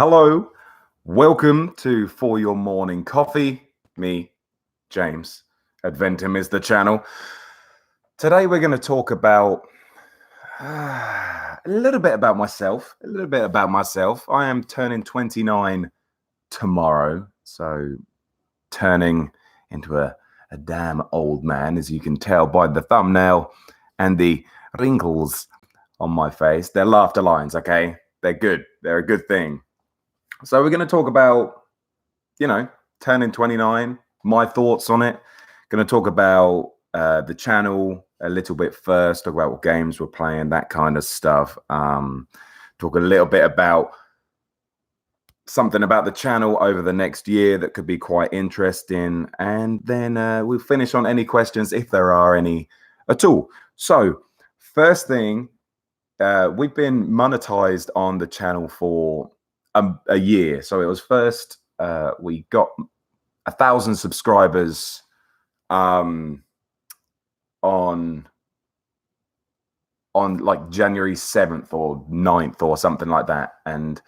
Hello, welcome to For Your Morning Coffee. Me, James. Adventum is the channel. Today we're going to talk about a little bit about myself. I am turning 29 tomorrow, so turning into a damn old man, as you can tell by the thumbnail and the wrinkles on my face. They're laughter lines, okay? They're good. They're a good thing. So we're going to talk about, turning 29, my thoughts on it. Going to talk about the channel a little bit first, talk about what games we're playing, that kind of stuff. Talk a little bit about something about the channel over the next year that could be quite interesting. And then we'll finish on any questions, if there are any at all. So first thing, we've been monetized on the channel for a year. So it was first, we got 1,000 subscribers on like January 7th or 9th or something like that. And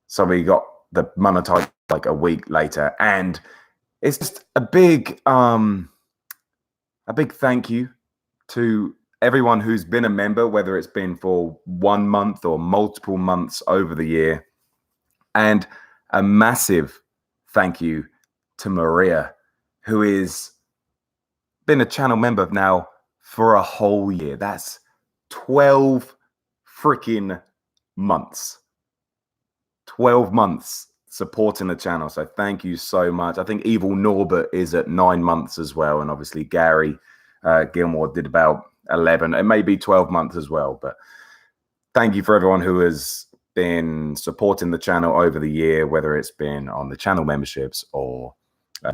so we got the monetized like a week later. And it's just a big thank you to everyone who's been a member, whether it's been for 1 month or multiple months over the year. And a massive thank you to Maria, who has been a channel member now for a whole year. That's 12 freaking months. 12 months supporting the channel. So thank you so much. I think evilNorbert is at 9 months as well. And obviously Gary Gilmore did about 11. It may be 12 months as well, but thank you for everyone who has been supporting the channel over the year, whether it's been on the channel memberships or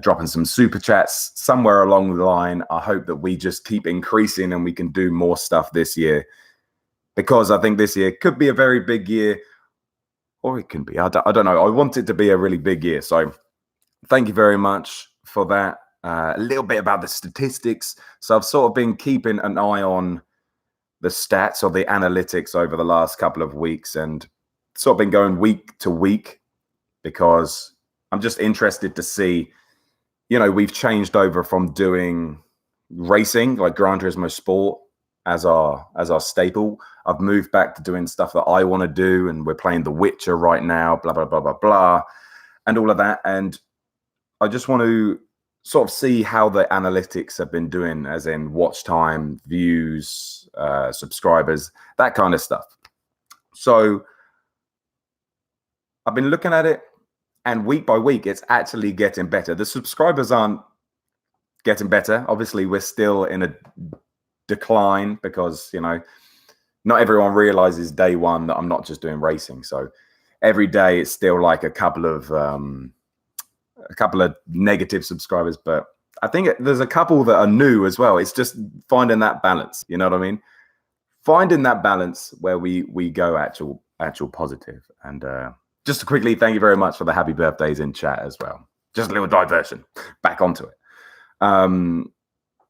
dropping some super chats somewhere along the line. I hope that we just keep increasing and we can do more stuff this year, because I think this year could be a very big year, or it can be, I don't know. I want it to be a really big year. So thank you very much for that. A little bit about the statistics. So I've sort of been keeping an eye on the stats or the analytics over the last couple of weeks, and sort of been going week to week, because I'm just interested to see, we've changed over from doing racing like Gran Turismo Sport as our staple. I've moved back to doing stuff that I want to do, and we're playing The Witcher right now, blah, blah, blah, blah, blah, and all of that. And I just want to sort of see how the analytics have been doing, as in watch time, views, subscribers, that kind of stuff. So I've been looking at it, and week by week, it's actually getting better. The subscribers aren't getting better. Obviously, we're still in a decline, because, not everyone realizes day one that I'm not just doing racing. So every day it's still like a couple of negative subscribers, but I think there's a couple that are new as well. It's just finding that balance, you know what I mean? Finding that balance where we go actual positive. And just to quickly, thank you very much for the happy birthdays in chat as well. Just a little diversion, back onto it.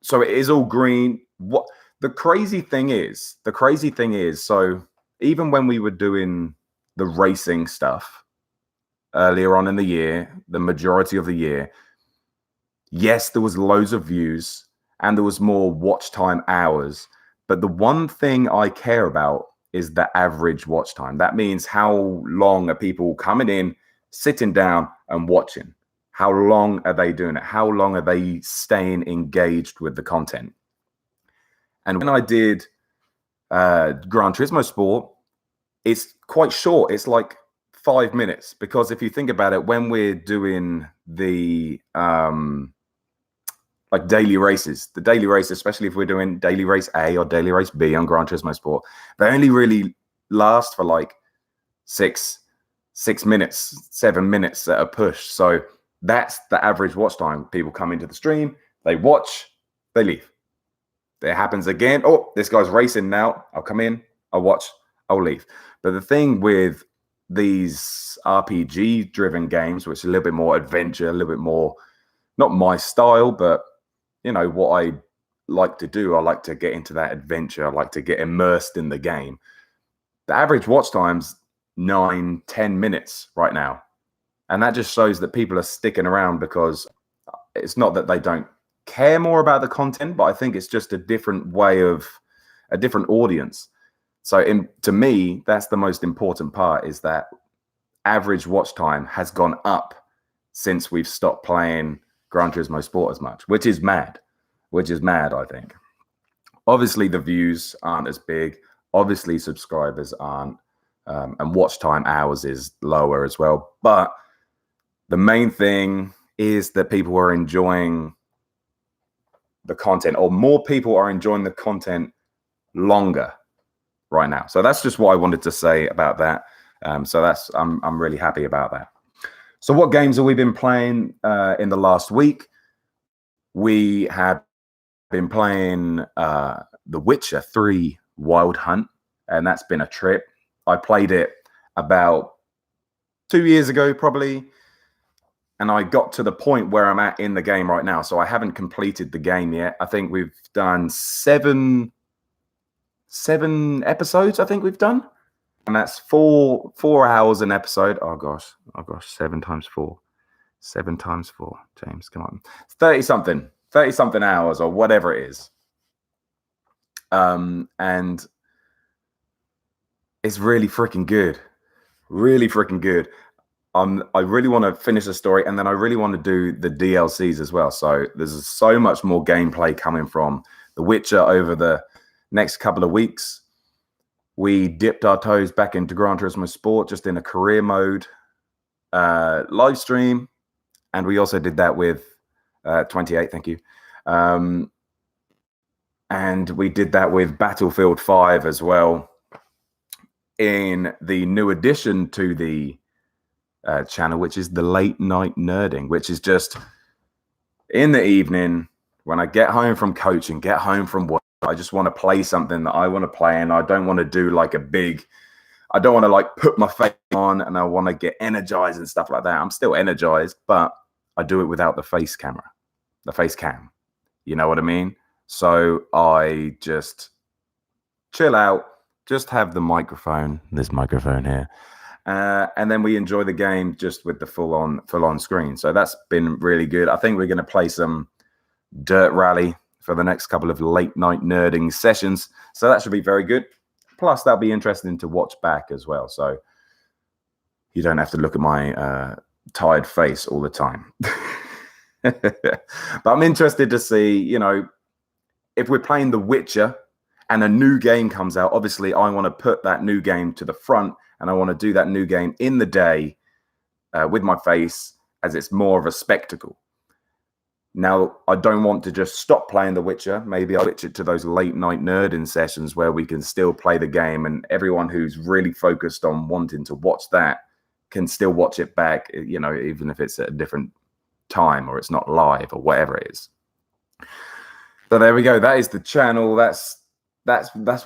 So it is all green. What the crazy thing is, so even when we were doing the racing stuff earlier on in the year, the majority of the year, yes, there was loads of views and there was more watch time hours. But the one thing I care about is the average watch time. That means how long are people coming in, sitting down and watching? How long are they doing it? How long are they staying engaged with the content? And when I did Gran Turismo Sport, it's quite short. It's like 5 minutes, because if you think about it, when we're doing the like daily races, especially if we're doing daily race A or daily race B on Gran Turismo Sport, they only really last for like 6 minutes, 7 minutes at a push. So that's the average watch time. People come into the stream, they watch, they leave. It happens again. Oh, this guy's racing now. I'll come in, I'll watch, I'll leave. But the thing with these RPG driven games, which is a little bit more adventure, a little bit more, not my style, but what I like to do, I like to get into that adventure. I like to get immersed in the game. The average watch time's 9, 10 minutes right now. And that just shows that people are sticking around, because it's not that they don't care more about the content, but I think it's just a different way of a different audience. So to me, that's the most important part, is that average watch time has gone up since we've stopped playing Gran Turismo Sport as much, which is mad, I think. Obviously, the views aren't as big. Obviously, subscribers aren't. And watch time hours is lower as well. But the main thing is that people are enjoying the content, or more people are enjoying the content longer right now. So that's just what I wanted to say about that. So I'm really happy about that. So what games have we been playing in the last week? We have been playing The Witcher 3 Wild Hunt, and that's been a trip. I played it about 2 years ago, probably, and I got to the point where I'm at in the game right now. So I haven't completed the game yet. I think we've done seven episodes, I think we've done. And that's four hours an episode. Oh gosh, 7 times 4. 7 times 4. James, come on. 30 something hours, or whatever it is. And it's really freaking good. Really freaking good. I really want to finish the story, and then I really want to do the DLCs as well. So there's so much more gameplay coming from The Witcher over the next couple of weeks. We dipped our toes back into Gran Turismo Sport, just in a career mode live stream. And we also did that with 28, thank you. And we did that with Battlefield 5 as well, in the new addition to the channel, which is the late night nerding, which is just in the evening when I get home from coaching, get home from work. I just want to play something that I want to play, and I don't want to do like I don't want to like put my face on, and I want to get energized and stuff like that. I'm still energized, but I do it without the face cam. You know what I mean? So I just chill out, just have the microphone, this microphone here, and then we enjoy the game just with the full on screen. So that's been really good. I think we're going to play some Dirt Rally for the next couple of late night nerding sessions. So that should be very good. Plus, that'll be interesting to watch back as well. So you don't have to look at my tired face all the time. But I'm interested to see, you know, if we're playing The Witcher and a new game comes out, obviously I want to put that new game to the front, and I want to do that new game in the day with my face, as it's more of a spectacle. Now, I don't want to just stop playing The Witcher. Maybe I'll switch it to those late night nerding sessions where we can still play the game, and everyone who's really focused on wanting to watch that can still watch it back, you know, even if it's at a different time or it's not live or whatever it is. So there we go. That is the channel. That's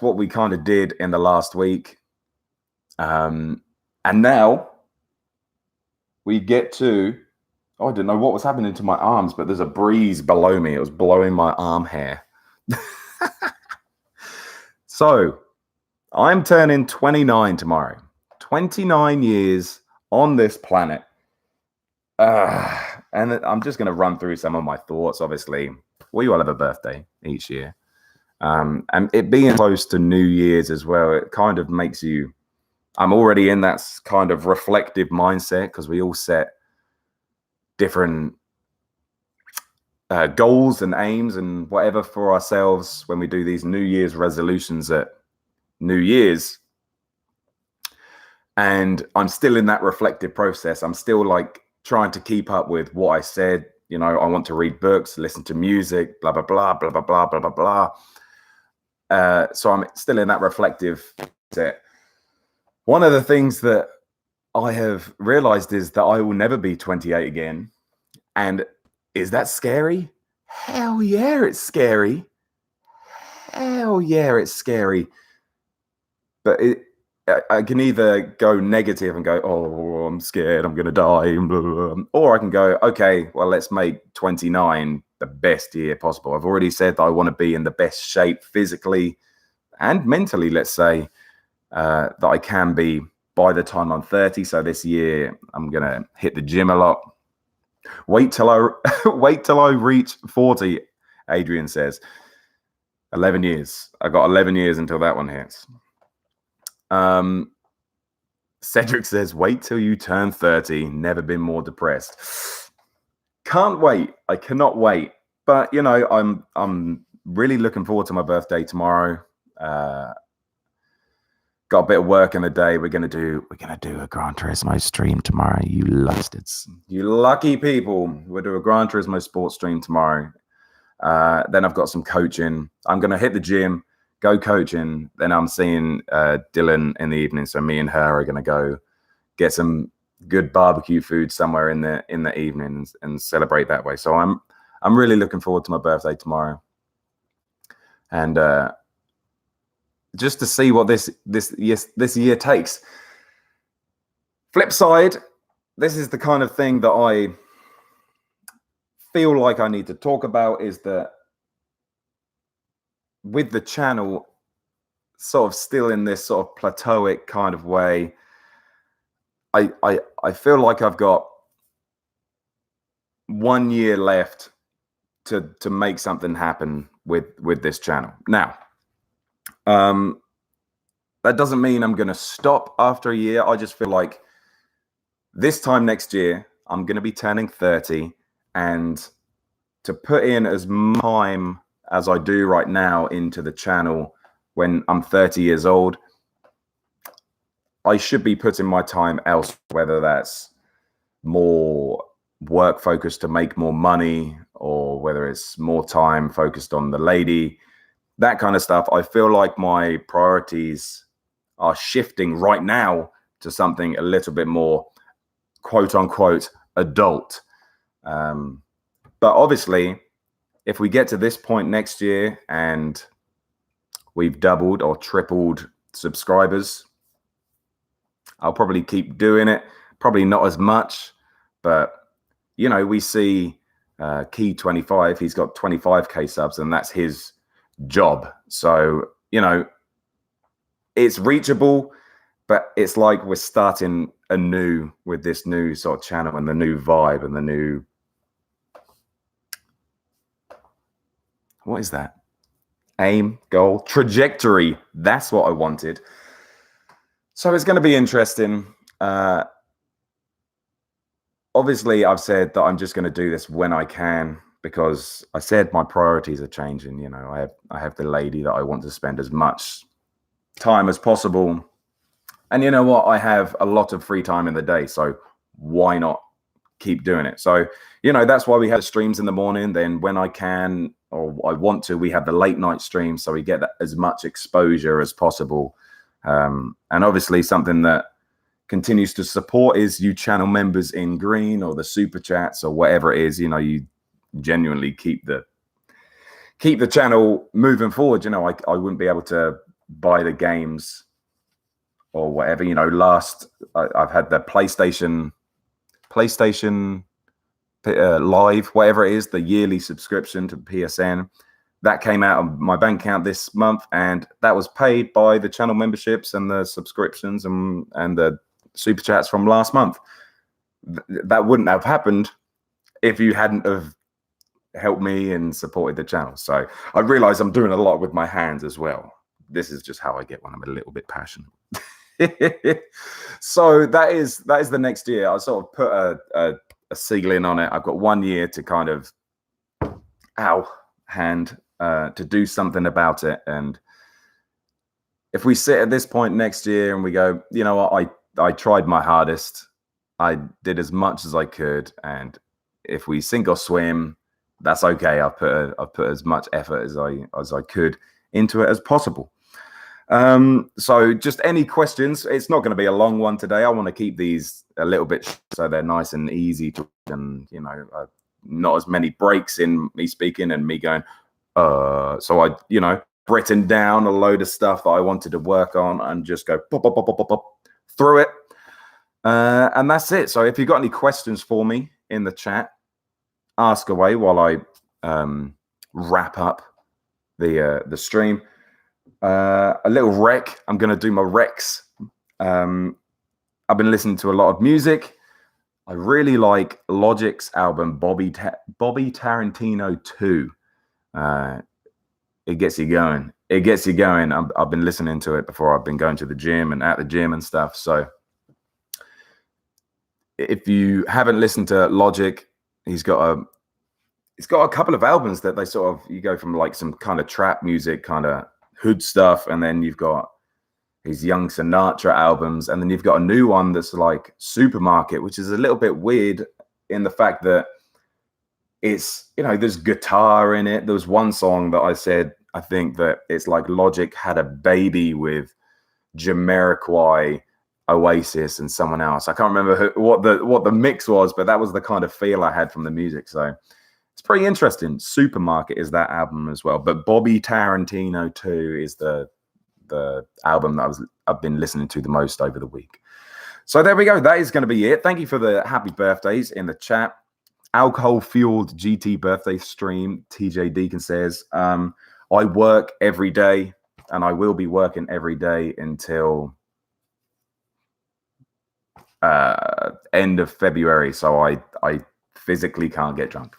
what we kind of did in the last week. And now we get to... Oh, I didn't know what was happening to my arms, but there's a breeze below me. It was blowing my arm hair. So I'm turning 29 tomorrow. 29 years on this planet. And I'm just going to run through some of my thoughts. Obviously, we all have a birthday each year. And it being close to New Year's as well, it kind of makes you... I'm already in that kind of reflective mindset, because we all set different goals and aims and whatever for ourselves when we do these New Year's resolutions at New Year's. And I'm still in that reflective process. I'm still like trying to keep up with what I said. You know, I want to read books, listen to music, blah, blah, blah, blah, blah, blah, blah, blah, blah. So I'm still in that reflective set. One of the things that I have realized is that I will never be 28 again. And is that scary? Hell yeah, it's scary. Hell yeah, it's scary. But I can either go negative and go, oh, I'm scared, I'm going to die. Blah, blah, blah. Or I can go, okay, well, let's make 29 the best year possible. I've already said that I want to be in the best shape physically and mentally, let's say, that I can be by the time I'm 30. So this year I'm gonna hit the gym a lot. Wait till I reach 40, Adrian says. 11 years. I got 11 years until that one hits. Cedric says, wait till you turn 30. Never been more depressed. Can't wait. I cannot wait. But you know, I'm really looking forward to my birthday tomorrow. Got a bit of work in the day. We're gonna do a Gran Turismo stream tomorrow. You lustards, you lucky people. We'll do a Gran Turismo sports stream tomorrow. Then I've got some coaching. I'm gonna hit the gym, go coaching. Then I'm seeing Dylan in the evening. So me and her are gonna go get some good barbecue food somewhere in the evening and celebrate that way. So I'm really looking forward to my birthday tomorrow, and just to see what this year takes. Flip side, this is the kind of thing that I feel like I need to talk about, is that with the channel sort of still in this sort of plateauic kind of way, I feel like I've got 1 year left to make something happen with this channel. Now, that doesn't mean I'm going to stop after a year. I just feel like this time next year, I'm going to be turning 30, and to put in as much time as I do right now into the channel when I'm 30 years old, I should be putting my time elsewhere, whether that's more work focused to make more money, or whether it's more time focused on the lady, that kind of stuff. I feel like my priorities are shifting right now to something a little bit more quote unquote adult. But obviously, if we get to this point next year and we've doubled or tripled subscribers, I'll probably keep doing it. Probably not as much, but you know, we see Key 25, he's got 25k subs, and that's his job. So, you know, it's reachable, but it's like we're starting anew with this new sort of channel and the new vibe and the new, what is that? Aim, goal, trajectory. That's what I wanted. So it's going to be interesting. Obviously, I've said that I'm just going to do this when I can, because I said my priorities are changing. You know, I have the lady that I want to spend as much time as possible. And you know what? I have a lot of free time in the day, so why not keep doing it? So, you know, that's why we have streams in the morning. Then when I can, or I want to, we have the late night streams, so we get as much exposure as possible. And obviously something that continues to support is you channel members in green, or the super chats, or whatever it is. You know, you genuinely keep the channel moving forward. You know, I wouldn't be able to buy the games or whatever. You know, I've had the PlayStation Live, whatever it is, the yearly subscription to PSN. That came out of my bank account this month, and that was paid by the channel memberships and the subscriptions and the super chats from last month. That wouldn't have happened if you hadn't have helped me and supported the channel. So I realize I'm doing a lot with my hands as well. This is just how I get when I'm a little bit passionate. So that is the next year. I sort of put a ceiling on it. I've got 1 year to kind of to do something about it. And if we sit at this point next year and we go, you know what, I tried my hardest, I did as much as I could, and if we sink or swim, that's okay. I've put as much effort as I could into it as possible. So just any questions? It's not going to be a long one today. I want to keep these a little bit so they're nice and easy to, and you know, not as many breaks in me speaking and me going. So I, you know, written down a load of stuff that I wanted to work on and just go pop, pop, pop, pop, pop, pop, through it. And that's it. So if you've got any questions for me in the chat, ask away while I wrap up the stream. A little rec. I'm going to do my recs. I've been listening to a lot of music. I really like Logic's album, Bobby Tarantino 2. It gets you going. It gets you going. I've been listening to it before I've been going to the gym and at the gym and stuff. So if you haven't listened to Logic, he's got a couple of albums that they sort of, you go from like some kind of trap music, kind of hood stuff, and then you've got his Young Sinatra albums, and then you've got a new one that's like Supermarket, which is a little bit weird in the fact that it's, you know, there's guitar in it. There was one song that I said, I think that it's like Logic had a baby with Jamiroquai, Oasis, and someone else. I can't remember what the mix was, but that was the kind of feel I had from the music. So it's pretty interesting. Supermarket is that album as well, but Bobby Tarantino 2 is the album that I've been listening to the most over the week. So there we go. That is going to be it. Thank you for the happy birthdays in the chat. Alcohol-fueled GT birthday stream, TJ Deacon says, I work every day, and I will be working every day until end of February. So I physically can't get drunk.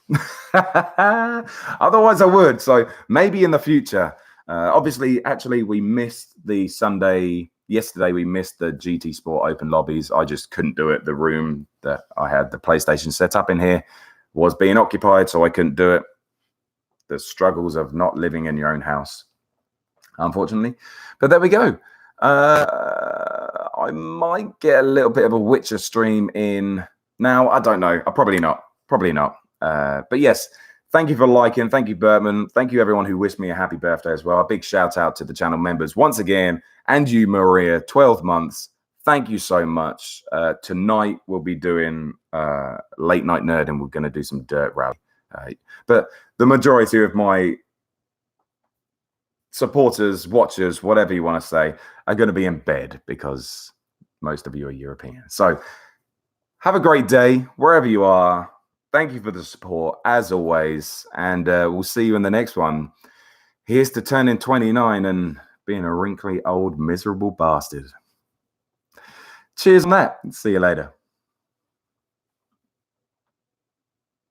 Otherwise I would. So maybe in the future. Obviously, actually, we missed the Sunday. Yesterday, we missed the GT Sport Open lobbies. I just couldn't do it. The room that I had the PlayStation set up in here was being occupied, so I couldn't do it. The struggles of not living in your own house, unfortunately. But there we go. I might get a little bit of a Witcher stream in now. I don't know. Probably not. Probably not. But yes, thank you for liking. Thank you, Bertman. Thank you, everyone who wished me a happy birthday as well. A big shout out to the channel members once again. And you, Maria, 12 months. Thank you so much. Tonight, we'll be doing Late Night Nerd, and we're going to do some Dirt Rally. But the majority of my supporters, watchers, whatever you want to say, are going to be in bed because most of you are European. So have a great day wherever you are. Thank you for the support, as always, and we'll see you in the next one. Here's to turning 29 and being a wrinkly, old, miserable bastard. Cheers on that. See you later.